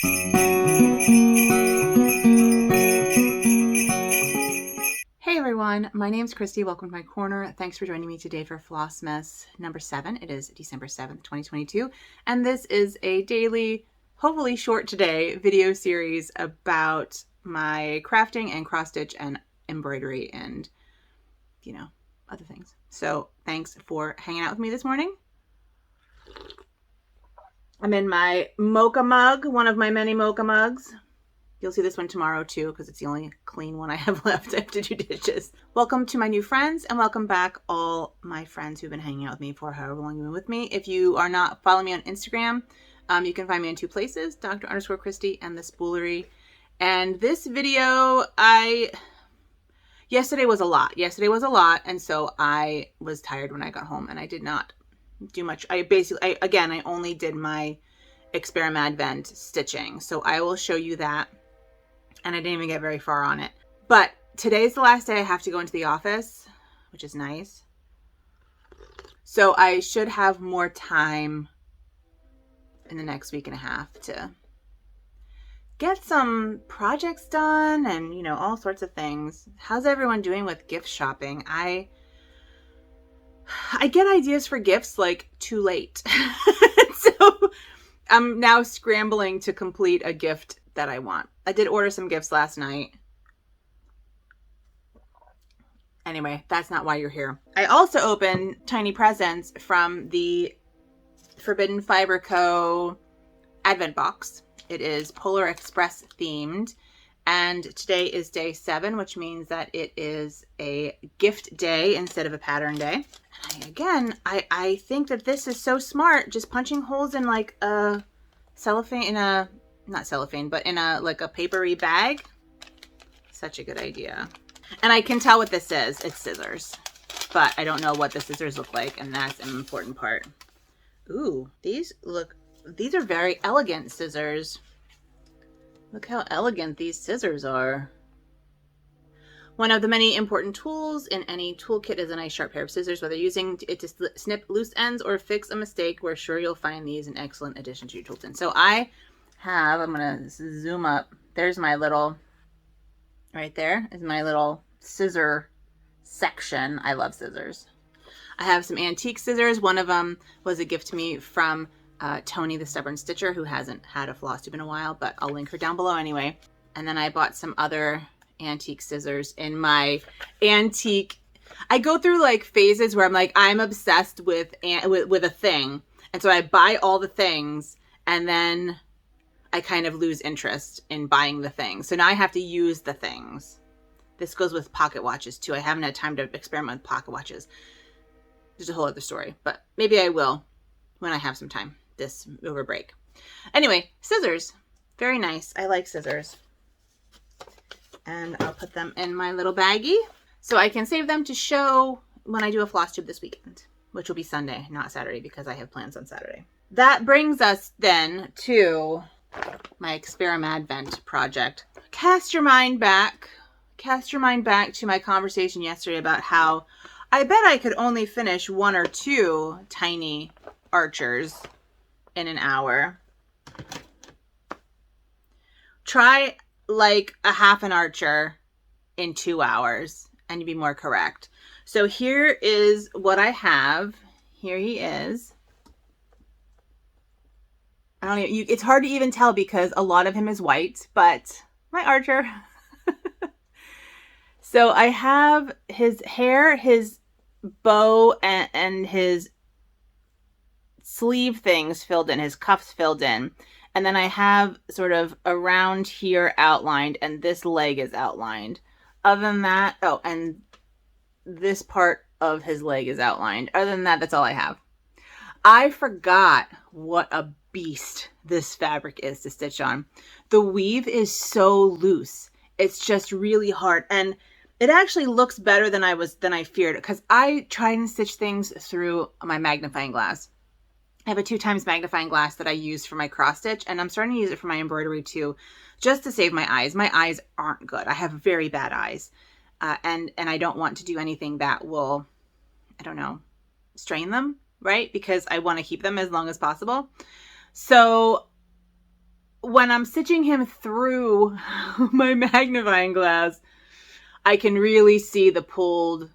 Hey everyone, my name's Christy. Welcome to my corner. Thanks for joining me today for Flossmas number 7. It is December 7th, 2022, and this is a daily, hopefully short today, video series about my crafting and cross stitch and embroidery and, you know, other things. So thanks for hanging out with me this morning. I'm in my mocha mug, one of my many mocha mugs. You'll see this one tomorrow too, because it's the only clean one I have left. I have to do dishes. Welcome to my new friends, and welcome back all my friends who've been hanging out with me for however long you've been with me. If you are not following me on Instagram, you can find me in two places, Dr_Christy and the Spoolery. And this video, yesterday was a lot. And so I was tired when I got home, and I did not do much. I only did my experiment stitching. So I will show you that. And I didn't even get very far on it. But today's the last day I have to go into the office, which is nice. So I should have more time in the next week and a half to get some projects done and, you know, all sorts of things. How's everyone doing with gift shopping? I get ideas for gifts like too late. So I'm now scrambling to complete a gift that I want. I did order some gifts last night. Anyway, that's not why you're here. I also opened tiny presents from the Forbidden Fiber Co. Advent box. It is Polar Express themed. And today is day 7, which means that it is a gift day instead of a pattern day. And I think that this is so smart. Just punching holes in like a cellophane, not cellophane, but in a like a papery bag. Such a good idea. And I can tell what this is. It's scissors, but I don't know what the scissors look like, and that's an important part. Ooh, these are very elegant scissors. Look how elegant these scissors are. One of the many important tools in any toolkit is a nice sharp pair of scissors. Whether using it to snip loose ends or fix a mistake, we're sure you'll find these an excellent addition to your toolkit. So I'm gonna zoom up. There's my little, right there is my little scissor section. I love scissors. I have some antique scissors. One of them was a gift to me from Tony the Stubborn Stitcher, who hasn't had a floss tube in a while, but I'll link her down below anyway. And then I bought some other antique scissors in my antique. I go through like phases where I'm like, I'm obsessed with a thing. And so I buy all the things, and then I kind of lose interest in buying the things. So now I have to use the things. This goes with pocket watches too. I haven't had time to experiment with pocket watches. There's a whole other story, but maybe I will when I have some time this over break. Anyway, scissors. Very nice. I like scissors. And I'll put them in my little baggie so I can save them to show when I do a floss tube this weekend, which will be Sunday, not Saturday, because I have plans on Saturday. That brings us then to my experiment project. Cast your mind back to my conversation yesterday about how I bet I could only finish 1 or 2 tiny archers in an hour. Try like a half an archer in 2 hours and you'd be more correct. So here is what I have. Here he is. It's hard to even tell because a lot of him is white, but my archer. So I have his hair, his bow, and his sleeve things filled in, his cuffs filled in. And then I have sort of around here outlined, and this leg is outlined. Other than that, oh, and this part of his leg is outlined. Other than that, that's all I have. I forgot what a beast this fabric is to stitch on. The weave is so loose. It's just really hard. And it actually looks better than I feared, because I try and stitch things through my magnifying glass. I have a 2x magnifying glass that I use for my cross stitch, and I'm starting to use it for my embroidery too, just to save my eyes. My eyes aren't good. I have very bad eyes, and I don't want to do anything that will, I don't know, strain them, right? Because I want to keep them as long as possible. So when I'm stitching him through my magnifying glass, I can really see the pulled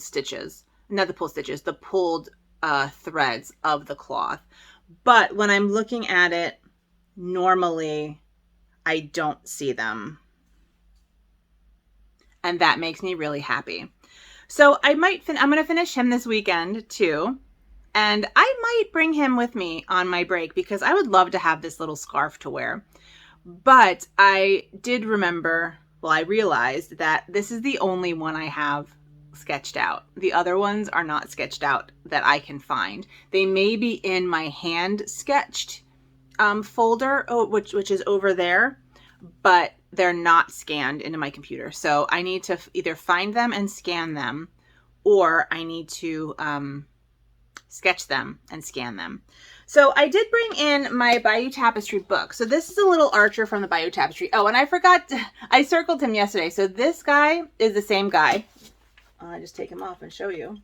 stitches. Not the pulled stitches, the pulled threads of the cloth. But when I'm looking at it normally, I don't see them. And that makes me really happy. So I'm going to finish him this weekend too. And I might bring him with me on my break because I would love to have this little scarf to wear. But I did remember, well, I realized that this is the only one I have sketched out. The other ones are not sketched out that I can find. They may be in my hand sketched folder, which is over there, but they're not scanned into my computer. So I need to either find them and scan them, or I need to sketch them and scan them. So I did bring in my Bayeux Tapestry book. So this is a little archer from the Bayeux Tapestry. Oh, and I forgot, I circled him yesterday. So this guy is the same guy. I'll just take him off and show you.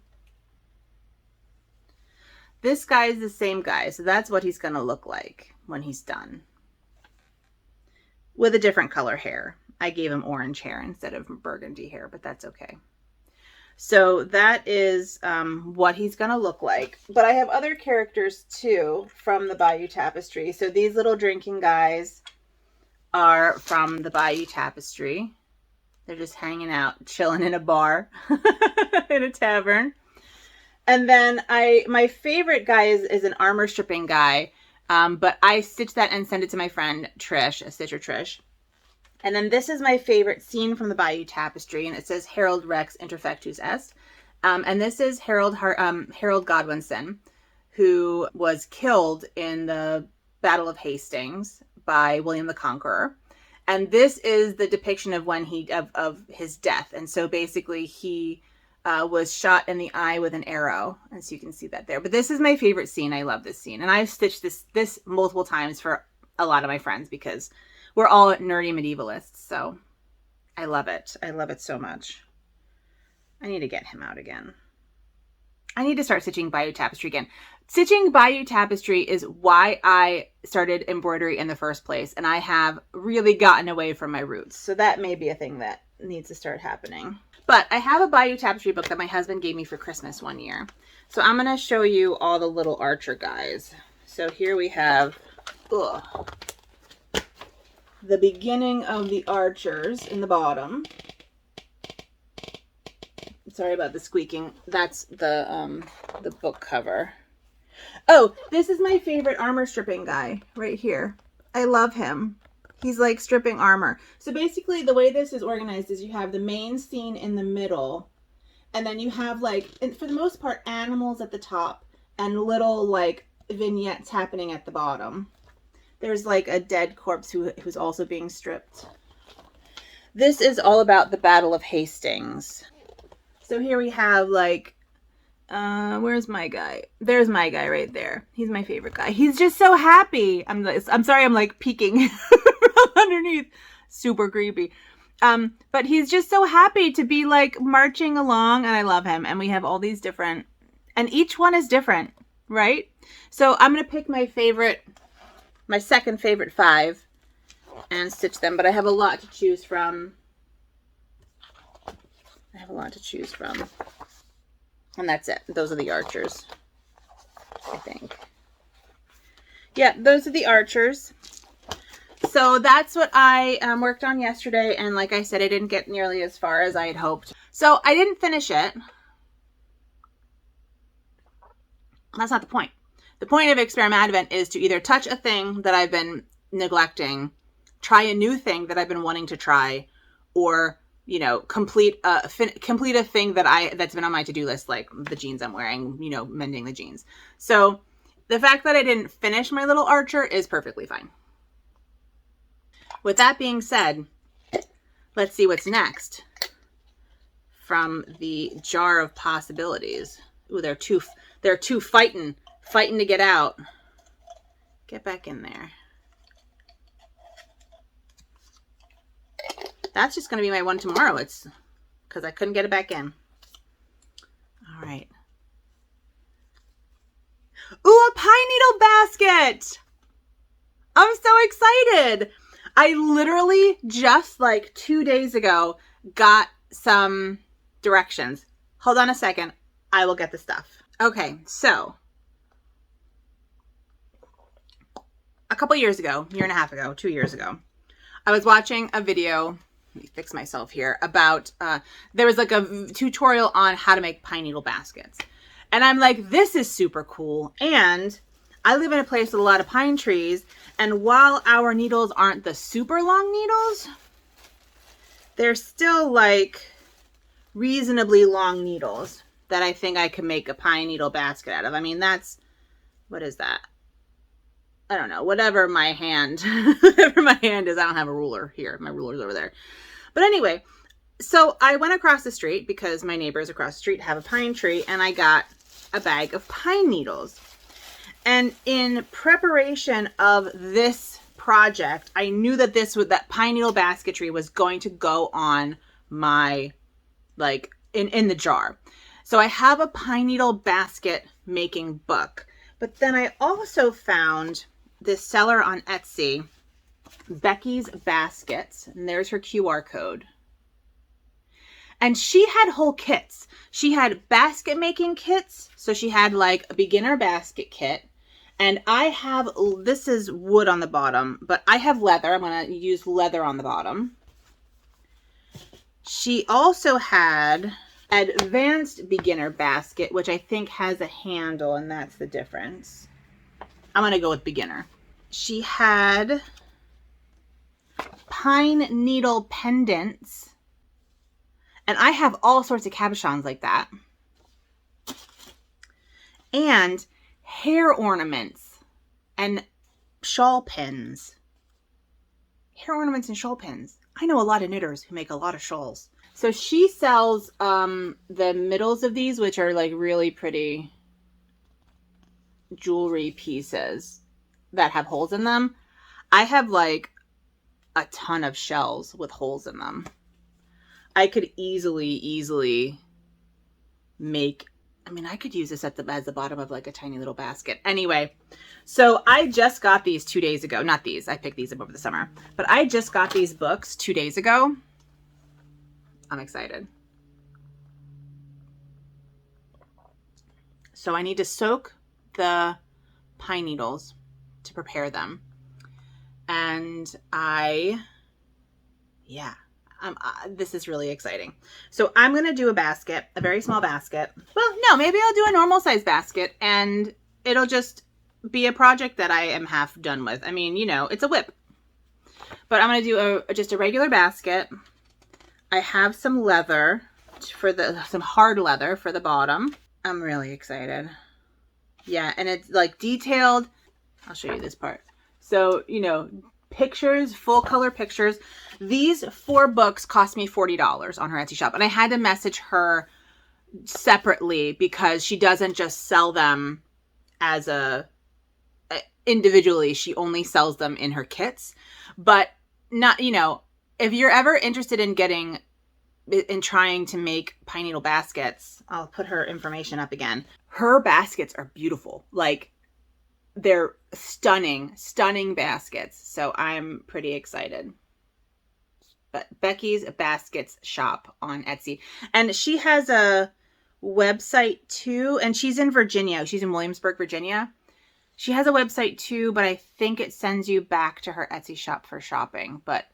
This guy is the same guy. So that's what he's going to look like when he's done. With a different color hair. I gave him orange hair instead of burgundy hair, but that's okay. So that is what he's going to look like. But I have other characters too from the Bayeux Tapestry. So these little drinking guys are from the Bayeux Tapestry. They're just hanging out, chilling in a bar, in a tavern. And then my favorite guy is an armor stripping guy. But I stitched that and sent it to my friend Trish, a stitcher Trish. And then this is my favorite scene from the Bayeux Tapestry, and it says Harold Rex Interfectus Est. And this is Harold Godwinson, who was killed in the Battle of Hastings by William the Conqueror. And this is the depiction of when of his death. And so basically he was shot in the eye with an arrow, and so you can see that there. But this is my favorite scene. I love this scene, and I've stitched this multiple times for a lot of my friends because we're all nerdy medievalists. So I love it. I love it so much. I need to get him out again. I need to start stitching Bayeux Tapestry again. Stitching Bayeux Tapestry is why I started embroidery in the first place, and I have really gotten away from my roots. So that may be a thing that needs to start happening. But I have a Bayeux Tapestry book that my husband gave me for Christmas one year. So I'm going to show you all the little archer guys. So here we have the beginning of the archers in the bottom. Sorry about the squeaking. That's the book cover. Oh, this is my favorite armor stripping guy right here. I love him. He's like stripping armor. So basically the way this is organized is you have the main scene in the middle, and then you have like, and for the most part, animals at the top and little like vignettes happening at the bottom. There's like a dead corpse who's also being stripped. This is all about the Battle of Hastings. So here we have like, where's my guy? There's my guy right there. He's my favorite guy. He's just so happy. I'm sorry, I'm like peeking from underneath. Super creepy. But he's just so happy to be like marching along, and I love him. And we have all these different, and each one is different, right? So I'm going to pick my second favorite 5 and stitch them, but I have a lot to choose from. And that's it. Those are the archers, I think. Yeah, those are the archers. So that's what I worked on yesterday. And like I said, I didn't get nearly as far as I had hoped. So I didn't finish it. That's not the point. The point of Experiment Advent is to either touch a thing that I've been neglecting, try a new thing that I've been wanting to try, or, you know, complete a thing that's been on my to-do list, like the jeans I'm wearing, you know, mending the jeans. So the fact that I didn't finish my little archer is perfectly fine. With that being said, let's see what's next from the jar of possibilities. Ooh, they're two fighting to get out. Get back in there. That's just going to be my one tomorrow. It's because I couldn't get it back in. All right. Ooh, a pine needle basket. I'm so excited. I literally just like 2 days ago got some directions. Hold on a second. I will get the stuff. Okay, so a couple years ago, year and a half ago, 2 years ago, I was watching a video, let me fix myself here, about, there was like a tutorial on how to make pine needle baskets. And I'm like, this is super cool. And I live in a place with a lot of pine trees. And while our needles aren't the super long needles, they're still like reasonably long needles that I think I could make a pine needle basket out of. I mean, that's, what is that? I don't know, whatever my hand, whatever my hand is. I don't have a ruler here. My ruler's over there. But anyway, so I went across the street because my neighbors across the street have a pine tree, and I got a bag of pine needles. And in preparation of this project, I knew that that pine needle basketry was going to go on my, like, in the jar. So I have a pine needle basket making book. But then I also found this seller on Etsy, Becky's Baskets, and there's her QR code. And she had whole kits. She had basket making kits. So she had like a beginner basket kit. And I have, this is wood on the bottom, but I have leather. I'm going to use leather on the bottom. She also had advanced beginner basket, which I think has a handle, and that's the difference. I'm going to go with beginner. She had pine needle pendants, and I have all sorts of cabochons like that, and hair ornaments and shawl pins. Hair ornaments and shawl pins. I know a lot of knitters who make a lot of shawls. So she sells the middles of these, which are like really pretty jewelry pieces that have holes in them. I have like a ton of shells with holes in them. I could easily make, I mean, I could use this as the bottom of like a tiny little basket. Anyway, so I just got these 2 days ago. Not these, I picked these up over the summer. But I just got these books 2 days ago. I'm excited. So I need to soak the pine needles to prepare them. And this is really exciting. So I'm going to do a basket, a very small basket. Well, no, maybe I'll do a normal size basket and it'll just be a project that I am half done with. I mean, you know, it's a whip. But I'm going to do just a regular basket. I have some leather for some hard leather for the bottom. I'm really excited. Yeah, and it's like detailed. I'll show you this part. So, you know, pictures, full color pictures. These 4 books cost me $40 on her Etsy shop. And I had to message her separately because she doesn't just sell them as individually. She only sells them in her kits. But not, you know, if you're ever interested in trying to make pine needle baskets, I'll put her information up again. Her baskets are beautiful. Like, they're stunning baskets. So I'm pretty excited. But Becky's Baskets shop on Etsy. And she has a website too. And she's in Virginia. She's in Williamsburg, Virginia. She has a website too, but I think it sends you back to her Etsy shop for shopping. But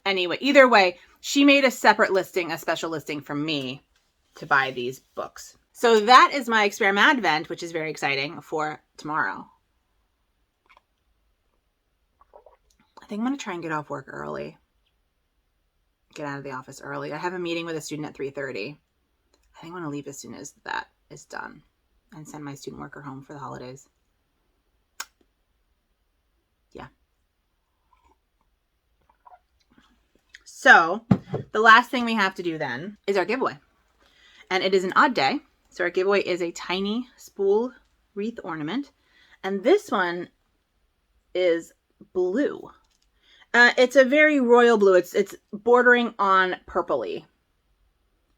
anyway, either way, she made a separate listing, a special listing for me to buy these books. So that is my Experiment Advent, which is very exciting for tomorrow. I think I'm going to try and get off work early. Get out of the office early. I have a meeting with a student at 3:30. I think I'm going to leave as soon as that is done and send my student worker home for the holidays. Yeah. So the last thing we have to do then is our giveaway. And it is an odd day. So our giveaway is a tiny spool wreath ornament. And this one is blue. It's a very royal blue. It's bordering on purpley.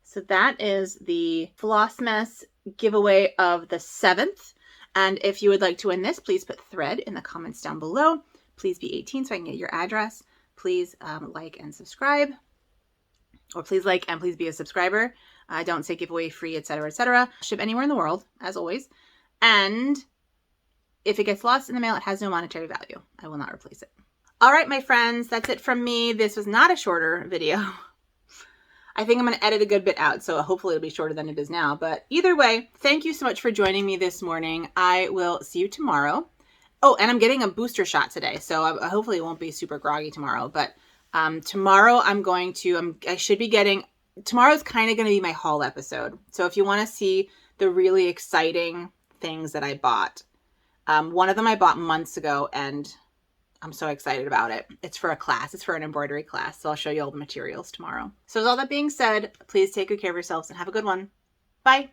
So that is the Flossmas giveaway of the 7th. And if you would like to win this, please put thread in the comments down below. Please be 18 so I can get your address. Please like and subscribe. Or please like and please be a subscriber. Don't say giveaway, free, etc., etc. Ship anywhere in the world, as always. And if it gets lost in the mail, it has no monetary value. I will not replace it. All right, my friends, that's it from me. This was not a shorter video. I think I'm going to edit a good bit out, so hopefully it'll be shorter than it is now. But either way, thank you so much for joining me this morning. I will see you tomorrow. Oh, and I'm getting a booster shot today, so hopefully it won't be super groggy tomorrow. But tomorrow I should be getting, tomorrow's kind of going to be my haul episode. So if you want to see the really exciting things that I bought, one of them I bought months ago, and I'm so excited about it. It's for a class. It's for an embroidery class. So I'll show you all the materials tomorrow. So with all that being said, please take good care of yourselves and have a good one. Bye.